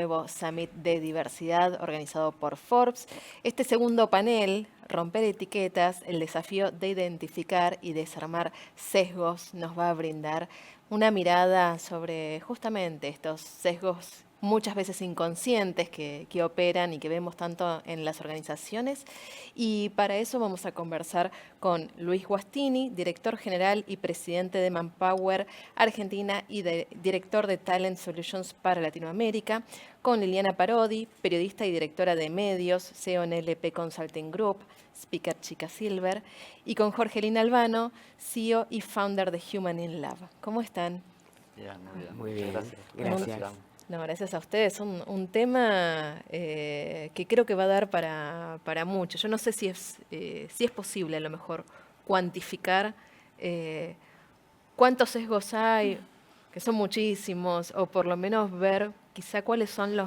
nuevo Summit de Diversidad organizado por Forbes. Este segundo panel, Romper etiquetas, el desafío de identificar y desarmar sesgos, nos va a brindar una mirada sobre justamente estos sesgos muchas veces inconscientes que operan y que vemos tanto en las organizaciones. Y para eso vamos a conversar con Luis Guastini, director general y presidente de Manpower Argentina y director de Talent Solutions para Latinoamérica, con Liliana Parodi, periodista y directora de medios, CEO en LP Consulting Group, speaker Chica Silver, y con Jorgelina Albano, CEO y founder de Human in Lab. ¿Cómo están? Bien, muy bien. Muy bien, Gracias. No, gracias a ustedes. Un tema que creo que va a dar para mucho. Yo no sé si es posible a lo mejor cuantificar cuántos sesgos hay, que son muchísimos, o por lo menos ver quizá cuáles son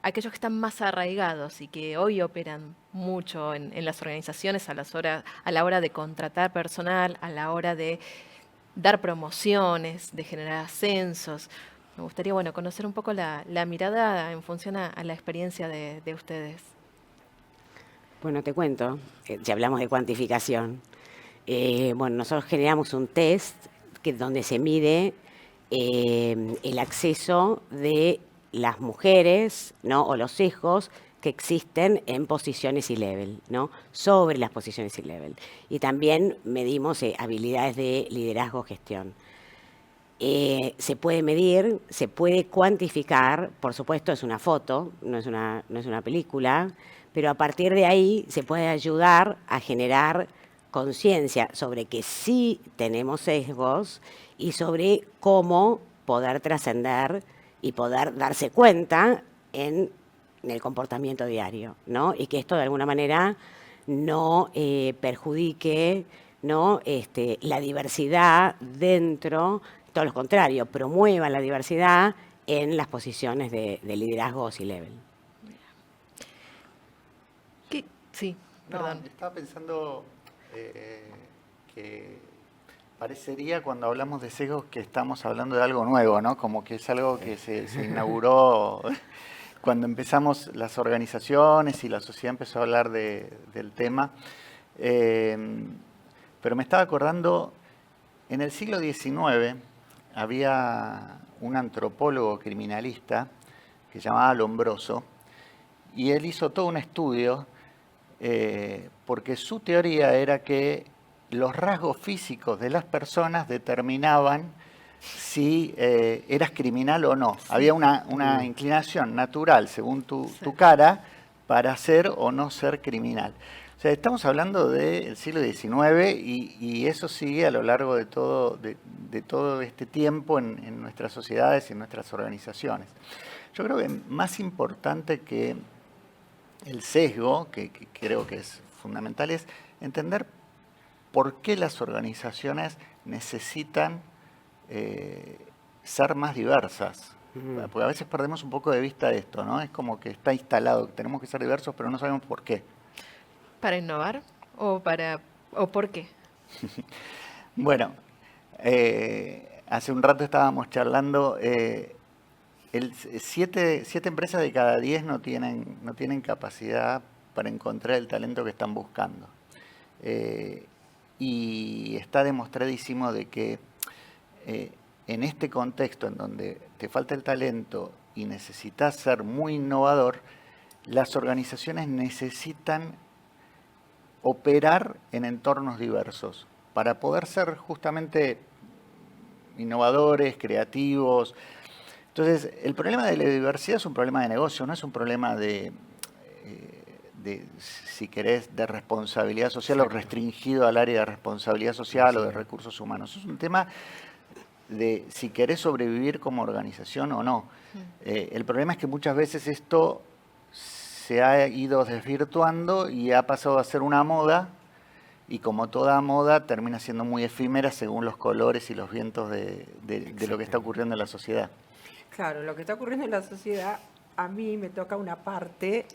aquellos que están más arraigados y que hoy operan mucho en las organizaciones a la hora de contratar personal, a la hora de dar promociones, de generar ascensos. Me gustaría, conocer un poco la mirada en función a la experiencia de ustedes. Bueno, te cuento, ya hablamos de cuantificación. Nosotros generamos un test donde se mide el acceso de las mujeres, ¿no? O los sesgos que existen en posiciones C-level, ¿no? Sobre las posiciones C-level. Y también medimos habilidades de liderazgo, gestión. Se puede medir, se puede cuantificar, por supuesto es una foto, no es una película, pero a partir de ahí se puede ayudar a generar conciencia sobre que sí tenemos sesgos y sobre cómo poder trascender y poder darse cuenta en el comportamiento diario, ¿no? Y que esto de alguna manera no perjudique, ¿no? La diversidad dentro, todo lo contrario, promueva la diversidad en las posiciones de liderazgo C-level. Sí, perdón. No, estaba pensando que parecería cuando hablamos de sesgos que estamos hablando de algo nuevo, ¿no? Como que es algo que se inauguró cuando empezamos las organizaciones y la sociedad empezó a hablar del tema. Pero me estaba acordando, en el siglo XIX había un antropólogo criminalista que se llamaba Lombroso y él hizo todo un estudio porque su teoría era que los rasgos físicos de las personas determinaban si eras criminal o no. Había una inclinación natural, según tu cara, para ser o no ser criminal. O sea, estamos hablando del siglo XIX y eso sigue a lo largo de todo este tiempo en nuestras sociedades y en nuestras organizaciones. Yo creo que más importante que el sesgo, que creo que es fundamental, es entender por qué las organizaciones necesitan ser más diversas. Porque a veces perdemos un poco de vista esto, ¿no? Es como que está instalado, que tenemos que ser diversos, pero no sabemos por qué. ¿Para innovar o por qué? Bueno, hace un rato estábamos charlando, 7 empresas de cada 10 no tienen capacidad para encontrar el talento que están buscando. Y está demostradísimo de que en este contexto en donde te falta el talento y necesitas ser muy innovador, las organizaciones necesitan operar en entornos diversos para poder ser justamente innovadores, creativos. Entonces, el problema de la diversidad es un problema de negocio, no es un problema de si querés, de responsabilidad social. Exacto. O restringido al área de responsabilidad social. Sí. O de recursos humanos. Es un tema de si querés sobrevivir como organización o no. El problema es que muchas veces esto se ha ido desvirtuando y ha pasado a ser una moda, y como toda moda termina siendo muy efímera según los colores y los vientos de lo que está ocurriendo en la sociedad. Claro, lo que está ocurriendo en la sociedad, a mí me toca una parte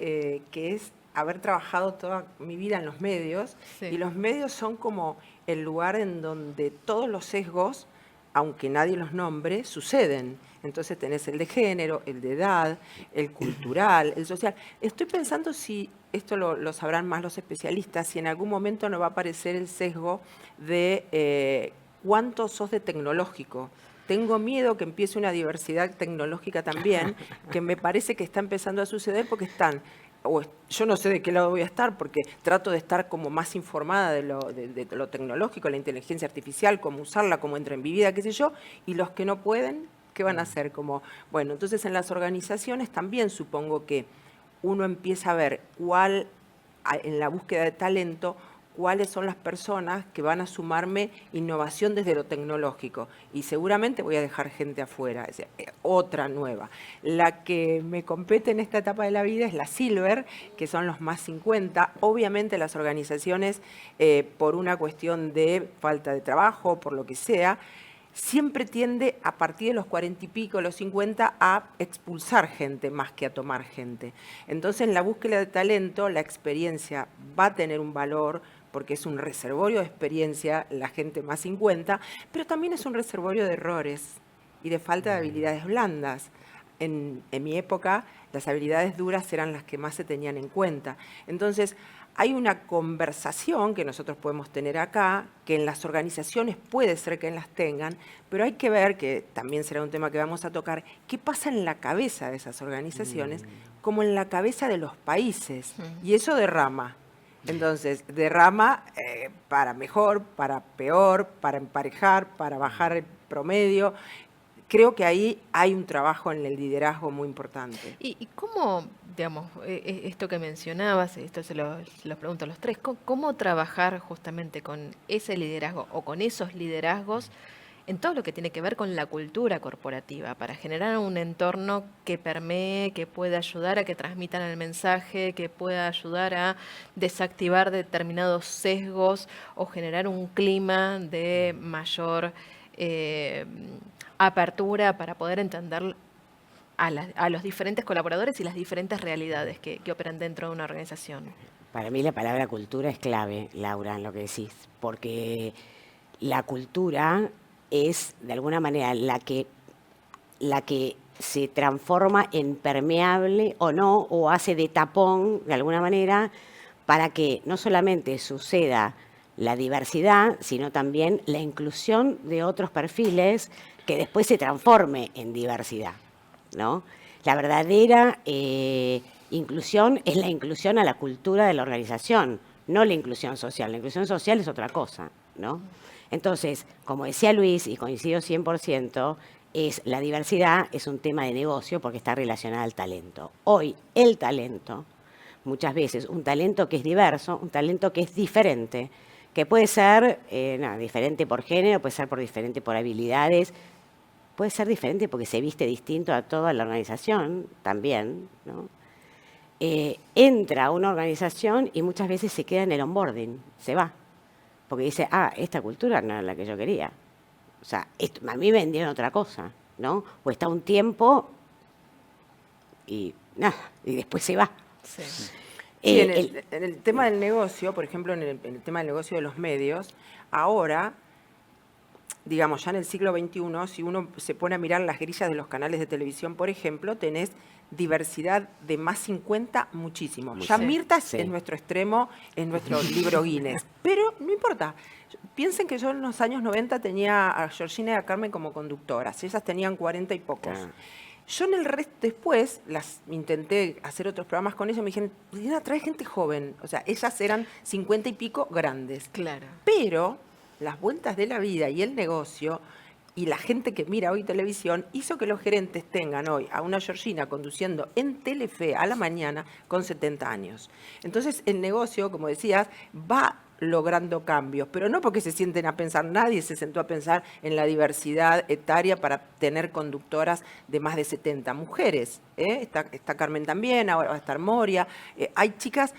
que es haber trabajado toda mi vida en los medios, sí. Y los medios son como el lugar en donde todos los sesgos aunque nadie los nombre, suceden. Entonces tenés el de género, el de edad, el cultural, el social. Estoy pensando si, esto lo sabrán más los especialistas, si en algún momento nos va a aparecer el sesgo de cuánto sos de tecnológico. Tengo miedo que empiece una diversidad tecnológica también, que me parece que está empezando a suceder porque están, yo no sé de qué lado voy a estar, porque trato de estar como más informada de lo tecnológico, la inteligencia artificial, cómo usarla, cómo entra en mi vida, qué sé yo, y los que no pueden, ¿qué van a hacer? Como, bueno, entonces en las organizaciones también supongo que uno empieza a ver en la búsqueda de talento, cuáles son las personas que van a sumarme innovación desde lo tecnológico. Y seguramente voy a dejar gente afuera, otra nueva. La que me compete en esta etapa de la vida es la Silver, que son los más 50. Obviamente las organizaciones, por una cuestión de falta de trabajo, por lo que sea, siempre tiende a partir de los 40 y pico, los 50, a expulsar gente más que a tomar gente. Entonces, en la búsqueda de talento, la experiencia va a tener un valor, porque es un reservorio de experiencia la gente más 50, pero también es un reservorio de errores y de falta de habilidades blandas. En mi época, las habilidades duras eran las que más se tenían en cuenta. Entonces, hay una conversación que nosotros podemos tener acá, que en las organizaciones puede ser que las tengan, pero hay que ver, que también será un tema que vamos a tocar, qué pasa en la cabeza de esas organizaciones, como en la cabeza de los países. Y eso derrama. Entonces, derrama para mejor, para peor, para emparejar, para bajar el promedio. Creo que ahí hay un trabajo en el liderazgo muy importante. ¿Y cómo, digamos, esto que mencionabas, esto se lo pregunto a los tres, cómo trabajar justamente con ese liderazgo o con esos liderazgos en todo lo que tiene que ver con la cultura corporativa, para generar un entorno que permee, que pueda ayudar a que transmitan el mensaje, que pueda ayudar a desactivar determinados sesgos o generar un clima de mayor apertura para poder entender a los diferentes colaboradores y las diferentes realidades que operan dentro de una organización? Para mí la palabra cultura es clave, Laura, en lo que decís, porque la cultura es, de alguna manera, la que se transforma en permeable o no, o hace de tapón, de alguna manera, para que no solamente suceda la diversidad, sino también la inclusión de otros perfiles que después se transforme en diversidad, ¿no? La verdadera inclusión es la inclusión a la cultura de la organización, no la inclusión social. La inclusión social es otra cosa, ¿no? Entonces, como decía Luis, y coincido 100%, la diversidad es un tema de negocio porque está relacionada al talento. Hoy, el talento, muchas veces, un talento que es diverso, un talento que es diferente, que puede ser diferente por género, puede ser diferente por habilidades, puede ser diferente porque se viste distinto a toda la organización también, ¿no? Entra a una organización y muchas veces se queda en el onboarding, se va. Porque dice, esta cultura no era la que yo quería. O sea, a mí me vendieron otra cosa, ¿no? O está un tiempo y nada, y después se va. Sí. Sí, en el tema del negocio, por ejemplo, en el tema del negocio de los medios, ahora, digamos, ya en el siglo XXI, si uno se pone a mirar las grillas de los canales de televisión, por ejemplo, tenés diversidad de más 50 muchísimo. Ya Mirta es nuestro extremo, es nuestro libro Guinness. Pero no importa. Piensen que yo en los años 90 tenía a Georgina y a Carmen como conductoras. Ellas tenían 40 y pocos. Yo en el resto, después, intenté hacer otros programas con ellas, me dijeron, trae gente joven. O sea, ellas eran 50 y pico grandes. Claro. Pero las vueltas de la vida y el negocio y la gente que mira hoy televisión hizo que los gerentes tengan hoy a una Georgina conduciendo en Telefe a la mañana con 70 años. Entonces, el negocio, como decías, va logrando cambios, pero no porque se sienten a pensar, nadie se sentó a pensar en la diversidad etaria para tener conductoras de más de 70 mujeres. Está Carmen también, ahora va a estar Moria, hay chicas,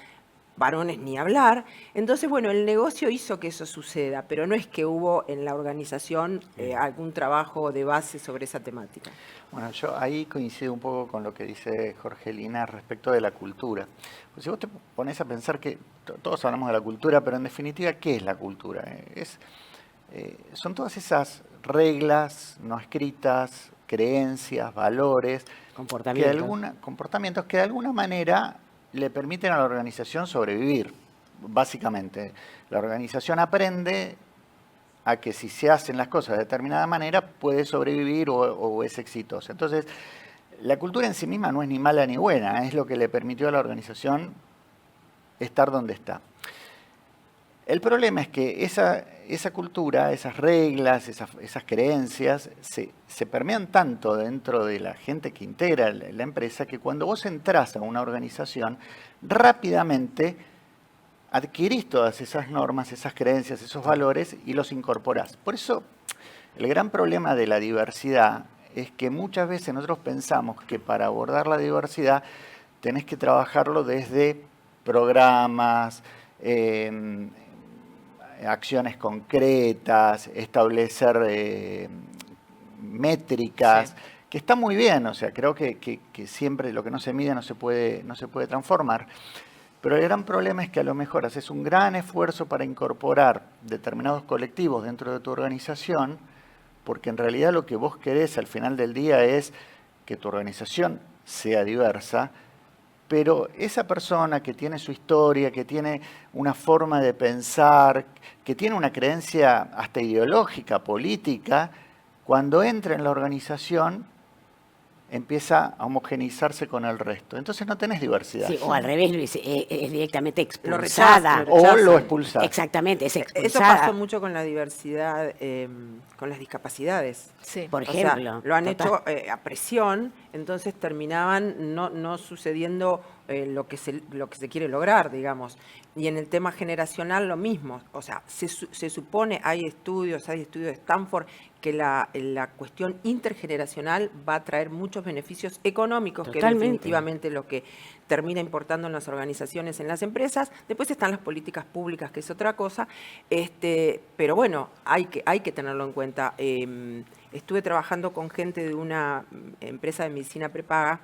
varones ni hablar. Entonces, bueno, el negocio hizo que eso suceda, pero no es que hubo en la organización algún trabajo de base sobre esa temática. Bueno, yo ahí coincido un poco con lo que dice Jorgelina respecto de la cultura. Pues si vos te pones a pensar que todos hablamos de la cultura, pero en definitiva, ¿qué es la cultura? Son todas esas reglas no escritas, creencias, valores, comportamientos que de alguna manera le permiten a la organización sobrevivir, básicamente. La organización aprende a que si se hacen las cosas de determinada manera puede sobrevivir o es exitosa. Entonces, la cultura en sí misma no es ni mala ni buena, es lo que le permitió a la organización estar donde está. El problema es que esa cultura, esas reglas, esas creencias se permean tanto dentro de la gente que integra la empresa que cuando vos entrás a una organización, rápidamente adquirís todas esas normas, esas creencias, esos valores y los incorporás. Por eso, el gran problema de la diversidad es que muchas veces nosotros pensamos que para abordar la diversidad tenés que trabajarlo desde programas, acciones concretas, establecer métricas, sí, que está muy bien, o sea, creo que siempre lo que no se mide no se puede transformar, pero el gran problema es que a lo mejor haces un gran esfuerzo para incorporar determinados colectivos dentro de tu organización, porque en realidad lo que vos querés al final del día es que tu organización sea diversa, pero esa persona que tiene su historia, que tiene una forma de pensar, que tiene una creencia hasta ideológica, política, cuando entra en la organización empieza a homogeneizarse con el resto. Entonces no tenés diversidad. Sí, o al revés, Luis, es directamente Lo expulsada. rechaza. O lo expulsás. Exactamente, es expulsada. Eso pasó mucho con la diversidad, con las discapacidades. Sí. Por O ejemplo. sea, lo han total. hecho a presión, entonces terminaban no sucediendo lo que se quiere lograr, digamos. Y en el tema generacional lo mismo. O sea, se supone, hay estudios de Stanford, que la cuestión intergeneracional va a traer muchos beneficios económicos, Totalmente. que es definitivamente lo que termina importando en las organizaciones, en las empresas. Después están las políticas públicas, que es otra cosa. Pero bueno, hay que tenerlo en cuenta. Estuve trabajando con gente de una empresa de medicina prepaga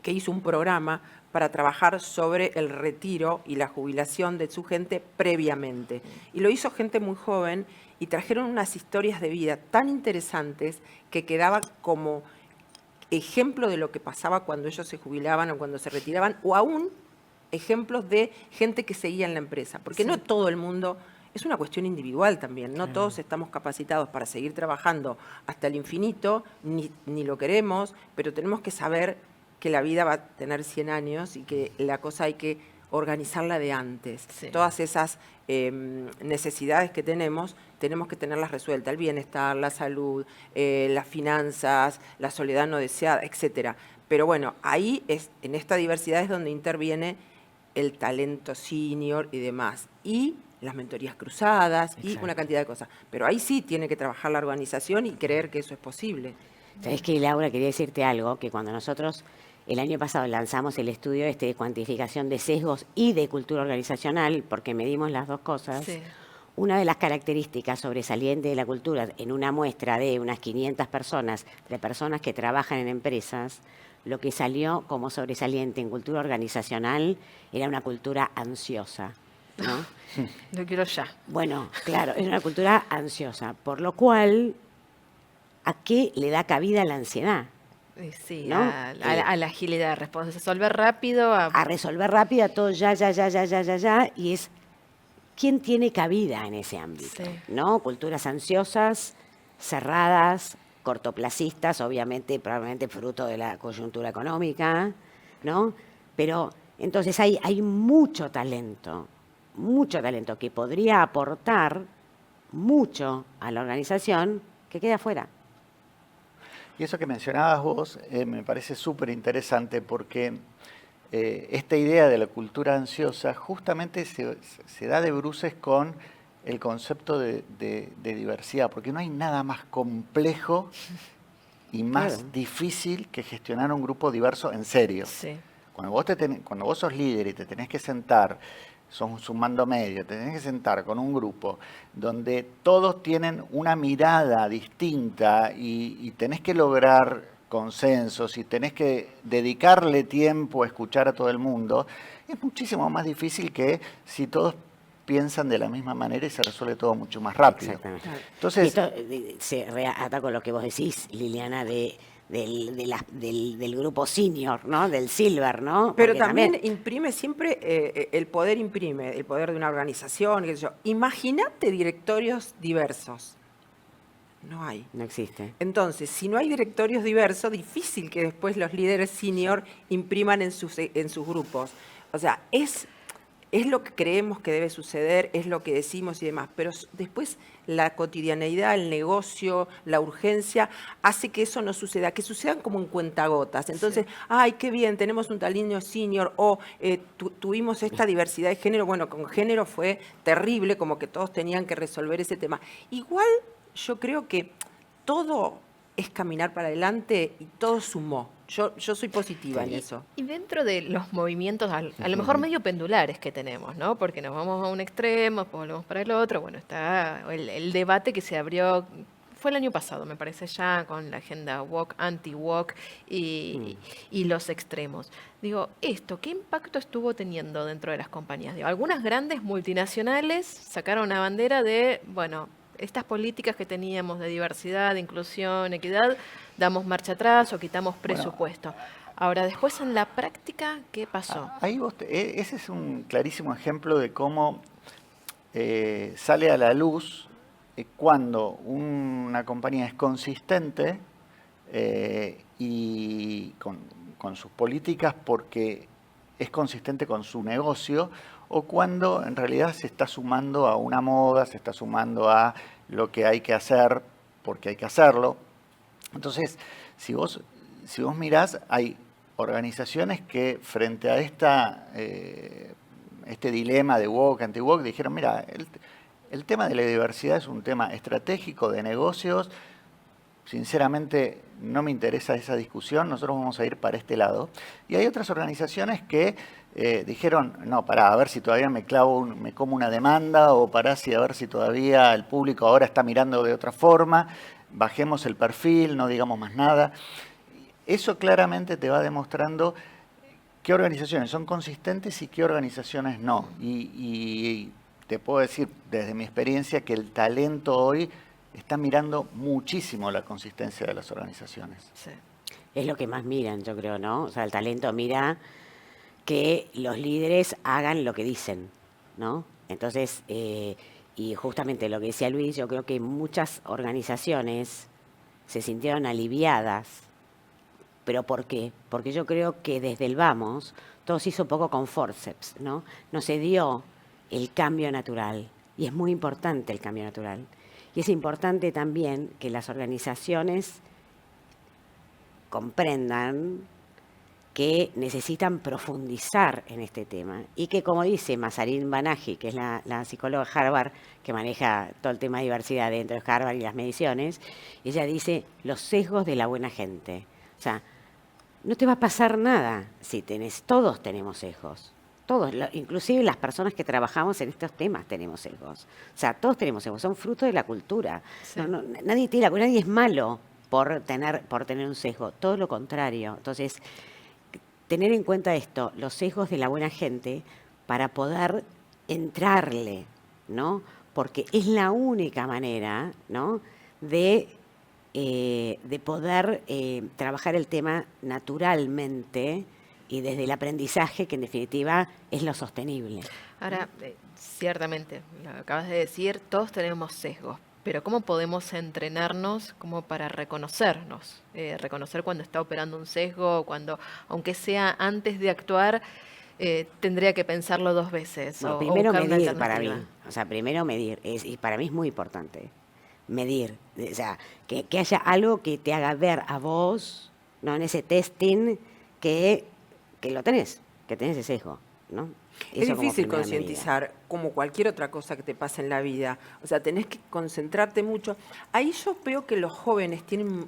que hizo un programa para trabajar sobre el retiro y la jubilación de su gente previamente. Y lo hizo gente muy joven y trajeron unas historias de vida tan interesantes que quedaba como ejemplo de lo que pasaba cuando ellos se jubilaban o cuando se retiraban, o aún ejemplos de gente que seguía en la empresa. Porque Sí. no todo el mundo... Es una cuestión individual también, no todos estamos capacitados para seguir trabajando hasta el infinito, ni lo queremos, pero tenemos que saber que la vida va a tener 100 años y que la cosa hay que organizarla de antes. Sí. Todas esas necesidades que tenemos que tenerlas resueltas, el bienestar, la salud, las finanzas, la soledad no deseada, etcétera. Pero bueno, ahí en esta diversidad es donde interviene el talento senior y demás. Y las mentorías cruzadas. Exacto. Y una cantidad de cosas. Pero ahí sí tiene que trabajar la organización y creer que eso es posible. ¿Sabés qué, Laura? Quería decirte algo, que cuando nosotros el año pasado lanzamos el estudio de cuantificación de sesgos y de cultura organizacional, porque medimos las dos cosas, sí, una de las características sobresalientes de la cultura en una muestra de unas 500 personas, de personas que trabajan en empresas, lo que salió como sobresaliente en cultura organizacional era una cultura ansiosa, ¿no? Lo quiero ya. Bueno, claro, es una cultura ansiosa, por lo cual, ¿a qué le da cabida la ansiedad? Sí, ¿no? a la agilidad, resolver rápido. A resolver rápido, a todo ya, y es quién tiene cabida en ese ámbito, sí, ¿no? Culturas ansiosas, cerradas, cortoplacistas, obviamente, probablemente fruto de la coyuntura económica, ¿no? Pero entonces hay mucho talento que podría aportar mucho a la organización que queda afuera. Y eso que mencionabas vos me parece súper interesante porque esta idea de la cultura ansiosa justamente se da de bruces con el concepto de diversidad, porque no hay nada más complejo y más difícil que gestionar un grupo diverso en serio. Sí. Cuando vos sos líder y te tenés que sentar, sos un mando medio, te tenés que sentar con un grupo donde todos tienen una mirada distinta y tenés que lograr consensos y tenés que dedicarle tiempo a escuchar a todo el mundo, es muchísimo más difícil que si todos piensan de la misma manera y se resuelve todo mucho más rápido. Exactamente. Entonces, Esto se reata con lo que vos decís, Liliana, del grupo senior, ¿no? Del silver, ¿no? Pero Porque también imprime siempre, el poder de una organización, qué sé yo. Imagínate directorios diversos. No hay. no existe. Entonces, si no hay directorios diversos, difícil que después los líderes senior impriman en sus grupos. O sea, es lo que creemos que debe suceder, es lo que decimos y demás, pero después la cotidianeidad, el negocio, la urgencia, hace que eso no suceda, que sucedan como en cuentagotas. Entonces, ay, qué bien, tenemos un talino senior, o tuvimos esta diversidad de género. Bueno, con género fue terrible, como que todos tenían que resolver ese tema. Igual, yo creo que todo es caminar para adelante y todo sumó. Yo soy positiva en eso. Y dentro de los movimientos, a lo mejor medio pendulares que tenemos, ¿no? Porque nos vamos a un extremo, después volvemos para el otro. Bueno, está el debate que se abrió, fue el año pasado, me parece ya, con la agenda woke, anti-woke y los extremos. Digo, ¿qué impacto estuvo teniendo dentro de las compañías? Digo, algunas grandes multinacionales sacaron una bandera de, bueno, estas políticas que teníamos de diversidad, de inclusión, equidad, damos marcha atrás o quitamos presupuesto. Ahora, después en la práctica, ¿qué pasó? Ahí ese es un clarísimo ejemplo de cómo sale a la luz cuando una compañía es consistente y con sus políticas porque es consistente con su negocio, o cuando en realidad se está sumando a una moda, se está sumando a lo que hay que hacer porque hay que hacerlo. Entonces, si vos mirás, hay organizaciones que frente a este dilema de woke, anti-woke, dijeron, mira, el tema de la diversidad es un tema estratégico de negocios. Sinceramente, no me interesa esa discusión, nosotros vamos a ir para este lado. Y hay otras organizaciones que dijeron, no, pará, a ver si todavía me como una demanda, o pará, a ver si todavía el público ahora está mirando de otra forma, bajemos el perfil, no digamos más nada. Eso claramente te va demostrando qué organizaciones son consistentes y qué organizaciones no. Y te puedo decir, desde mi experiencia, que el talento hoy está mirando muchísimo la consistencia de las organizaciones. Sí. Es lo que más miran, yo creo, ¿no? O sea, el talento mira que los líderes hagan lo que dicen, ¿no? Entonces, y justamente lo que decía Luis, yo creo que muchas organizaciones se sintieron aliviadas. ¿Pero por qué? Porque yo creo que desde el vamos, todo se hizo un poco con forceps, ¿no? No se dio el cambio natural, y es muy importante el cambio natural. Y es importante también que las organizaciones comprendan que necesitan profundizar en este tema y que, como dice Masarin Banaji, que es la psicóloga de Harvard, que maneja todo el tema de diversidad dentro de Harvard y las mediciones, ella dice los sesgos de la buena gente. O sea, no te va a pasar nada si todos tenemos sesgos. Todos, inclusive las personas que trabajamos en estos temas tenemos sesgos. O sea, todos tenemos sesgos, son fruto de la cultura. Sí. Nadie tiene nadie es malo por tener un sesgo, todo lo contrario. Entonces, tener en cuenta esto, los sesgos de la buena gente, para poder entrarle, ¿no? Porque es la única manera, ¿no?, de poder trabajar el tema naturalmente y desde el aprendizaje, que en definitiva es lo sostenible. Ahora, ciertamente, lo acabas de decir, todos tenemos sesgos, pero ¿cómo podemos entrenarnos como para reconocernos? Reconocer cuando está operando un sesgo, cuando, aunque sea antes de actuar, tendría que pensarlo dos veces. No, primero medir para mí. O sea, primero medir. Y para mí es muy importante. Medir. O sea, que haya algo que te haga ver a vos, ¿no?, en ese testing, que lo tenés, que tenés ese sesgo, ¿no? Es difícil concientizar, como cualquier otra cosa que te pasa en la vida. O sea, tenés que concentrarte mucho. Ahí yo veo que los jóvenes tienen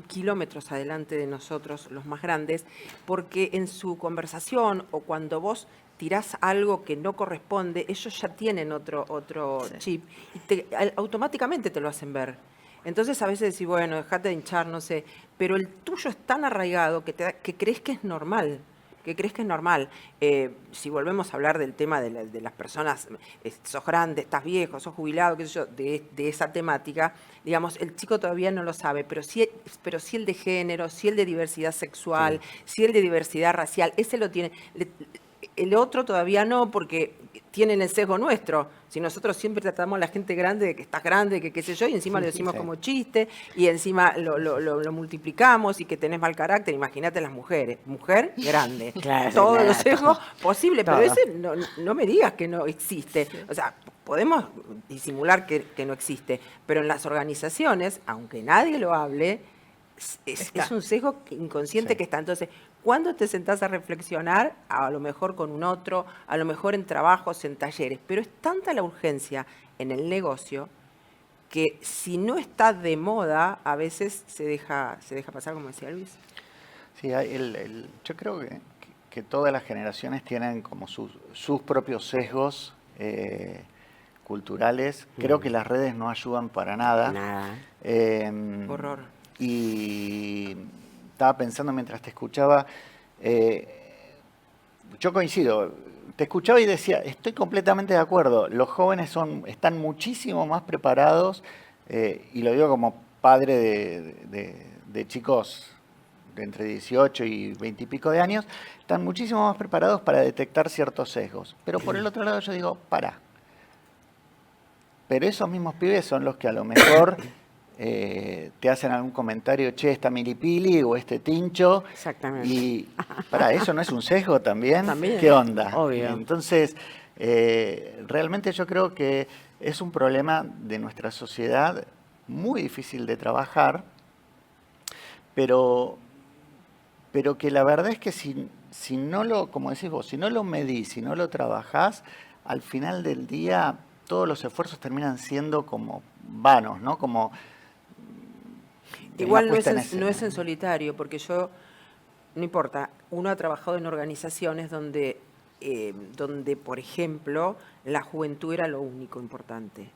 kilómetros adelante de nosotros, los más grandes, porque en su conversación o cuando vos tirás algo que no corresponde, ellos ya tienen otro chip y automáticamente te lo hacen ver. Entonces a veces decís, bueno, dejate de hinchar, no sé, pero el tuyo es tan arraigado que crees que es normal. que crees que es normal. Si volvemos a hablar del tema de las personas, sos grande, estás viejo, sos jubilado, qué sé yo, de esa temática, digamos, el chico todavía no lo sabe, pero sí el de género, sí el de diversidad sexual, sí el de diversidad racial, ese lo tiene. El otro todavía no, porque tienen el sesgo nuestro. Si nosotros siempre tratamos a la gente grande de que estás grande, que qué sé yo, y encima lo decimos como chiste, y encima lo multiplicamos y que tenés mal carácter, imagínate las mujeres. Mujer grande. Claro, Todos claro, los sesgos posibles, pero todo. ese no me digas que no existe. O sea, podemos disimular que no existe, pero en las organizaciones, aunque nadie lo hable, es un sesgo inconsciente que está. Entonces, ¿cuándo te sentás a reflexionar? A lo mejor con un otro, a lo mejor en trabajos, en talleres. Pero es tanta la urgencia en el negocio que si no está de moda, a veces se deja pasar, como decía Luis. Sí, yo creo que todas las generaciones tienen como sus propios sesgos culturales. Creo que las redes no ayudan para nada. Nada. Horror. Y estaba pensando mientras te escuchaba, yo coincido, te escuchaba y decía, estoy completamente de acuerdo, los jóvenes están muchísimo más preparados, y lo digo como padre de chicos de entre 18 y 20 y pico de años, están muchísimo más preparados para detectar ciertos sesgos. Pero por el otro lado yo digo, pero esos mismos pibes son los que a lo mejor te hacen algún comentario, che, esta milipili o este tincho. Exactamente. Y ¿eso no es un sesgo también? También. ¿Qué onda? Obvio. Entonces, realmente yo creo que es un problema de nuestra sociedad muy difícil de trabajar, pero que la verdad es que si no lo, como decís vos, si no lo medís, si no lo trabajás, al final del día todos los esfuerzos terminan siendo como vanos, ¿no? Como Igual una no puesta en no es escena. en solitario, porque no importa, uno ha trabajado en organizaciones donde, por ejemplo, la juventud era lo único importante.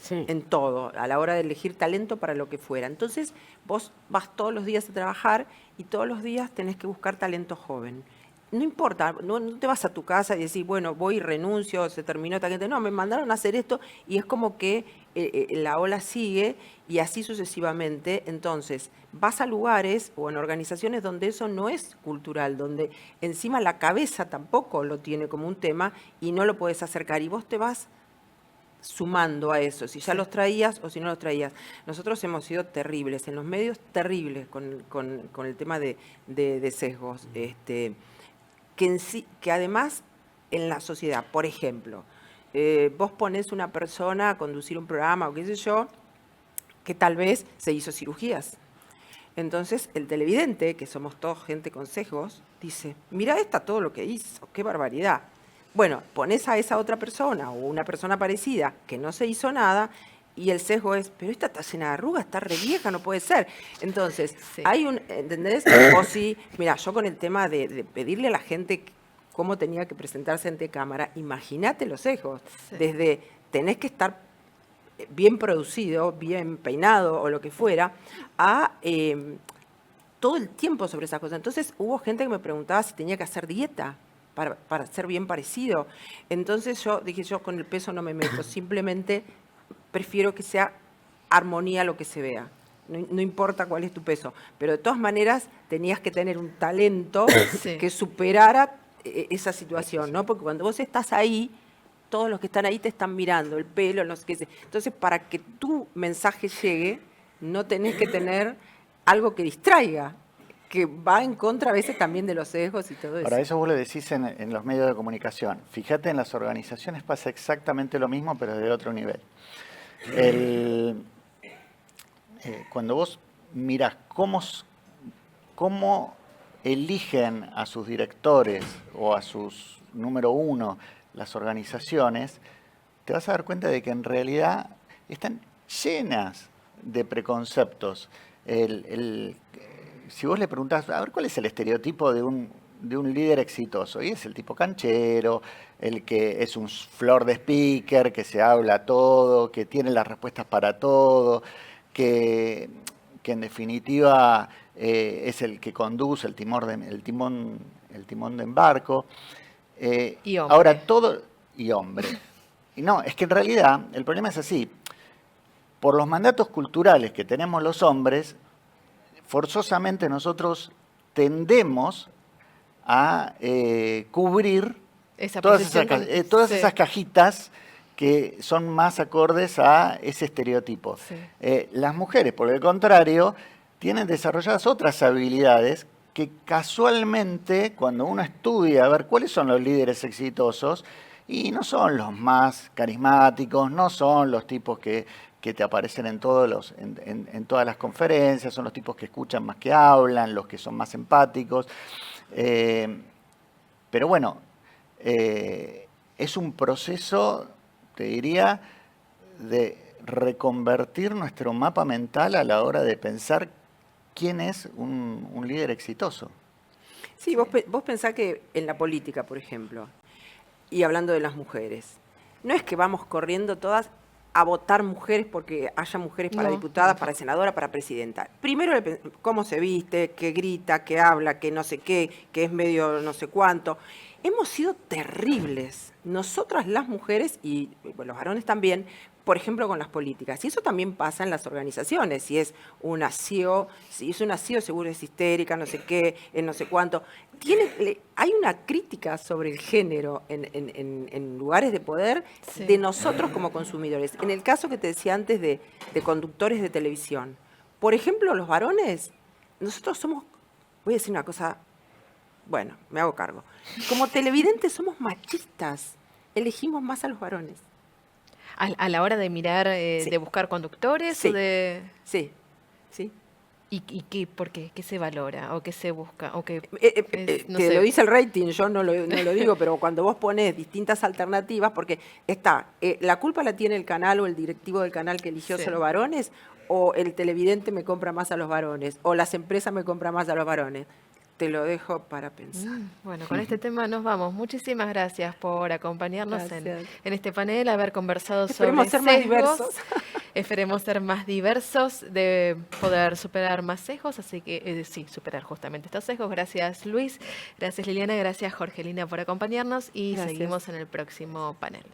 Sí. En todo, a la hora de elegir talento para lo que fuera. Entonces, vos vas todos los días a trabajar y todos los días tenés que buscar talento joven. No importa, no te vas a tu casa y decís, bueno, voy y renuncio, se terminó esta gente. No, me mandaron a hacer esto y es como que la ola sigue y así sucesivamente. Entonces, vas a lugares o en organizaciones donde eso no es cultural, donde encima la cabeza tampoco lo tiene como un tema y no lo puedes acercar y vos te vas sumando a eso, si ya los traías o si no los traías. Nosotros hemos sido terribles, en los medios terribles con el tema de sesgos, que además en la sociedad, por ejemplo, vos ponés una persona a conducir un programa o qué sé yo, que tal vez se hizo cirugías. Entonces el televidente, que somos todos gente con sesgos, dice, mira todo lo que hizo, qué barbaridad. Bueno, pones a esa otra persona o una persona parecida que no se hizo nada y el sesgo es, pero esta está llena de arrugas, está re vieja, no puede ser. Entonces, Sí. hay ¿entendés? O sí, mira, yo con el tema de pedirle a la gente cómo tenía que presentarse ante cámara, imagínate los sesgos. Sí. Desde tenés que estar bien producido, bien peinado o lo que fuera, a todo el tiempo sobre esas cosas. Entonces, hubo gente que me preguntaba si tenía que hacer dieta para ser bien parecido. Entonces yo dije, yo con el peso no me meto, simplemente prefiero que sea armonía lo que se vea. No importa cuál es tu peso, pero de todas maneras tenías que tener un talento Sí. que superara esa situación, ¿no? Porque cuando vos estás ahí, todos los que están ahí te están mirando, el pelo, no sé qué. Entonces, para que tu mensaje llegue, no tenés que tener algo que distraiga, que va en contra a veces también de los sesgos y todo eso. Ahora, eso vos lo decís en los medios de comunicación. Fíjate, en las organizaciones pasa exactamente lo mismo, pero de otro nivel. Cuando vos mirás cómo eligen a sus directores o a sus número uno las organizaciones, te vas a dar cuenta de que en realidad están llenas de preconceptos. Si vos le preguntás, a ver, ¿cuál es el estereotipo de un líder exitoso? Y es el tipo canchero, el que es un flor de speaker, que se habla todo, que tiene las respuestas para todo, que en definitiva es el que conduce el timón el timón de embarco. Y hombre. Ahora todo, y hombre. Y no, es que en realidad el problema es así. Por los mandatos culturales que tenemos los hombres, forzosamente nosotros tendemos a cubrir Esa todas posición todas sí. esas cajitas que son más acordes a ese estereotipo. Sí. Las mujeres, por el contrario, tienen desarrolladas otras habilidades que casualmente, cuando uno estudia a ver cuáles son los líderes exitosos, y no son los más carismáticos, no son los tipos que te aparecen en en todas las conferencias, son los tipos que escuchan más que hablan, los que son más empáticos. Pero bueno, es un proceso, te diría, de reconvertir nuestro mapa mental a la hora de pensar quién es un líder exitoso. Sí, vos pensás que en la política, por ejemplo, y hablando de las mujeres, no es que vamos corriendo todas a votar mujeres porque haya mujeres para No, diputada, no. para senadora, para presidenta. Primero, cómo se viste, qué grita, qué habla, qué no sé qué, que es medio no sé cuánto. Hemos sido terribles, nosotras las mujeres y bueno, los varones también, por ejemplo, con las políticas. Y eso también pasa en las organizaciones. Si es una CEO, seguro es histérica, no sé qué, no sé cuánto. Hay una crítica sobre el género en lugares de poder Sí. de nosotros como consumidores. En el caso que te decía antes de conductores de televisión, por ejemplo, los varones, nosotros somos, voy a decir una cosa, bueno, me hago cargo. Como televidentes somos machistas, elegimos más a los varones. A la hora de mirar, Sí. de buscar conductores Sí. o de... Sí, sí. ¿Y qué, por qué? ¿Qué se valora? ¿O qué se busca? ¿O qué no Te sé. lo dice el rating, yo no lo digo, pero cuando vos pones distintas alternativas, porque está, la culpa la tiene el canal o el directivo del canal que eligió Sí. solo varones, o el televidente me compra más a los varones, o las empresas me compran más a los varones. Te lo dejo para pensar. Bueno, con este tema nos vamos. Muchísimas gracias por acompañarnos Gracias. en este panel, haber conversado Esperemos sobre ser más sesgos. diversos. Esperemos ser más diversos, de poder superar más sesgos, así que sí, superar justamente estos sesgos. Gracias Luis, gracias Liliana, gracias Jorgelina por acompañarnos y Gracias. seguimos en el próximo panel.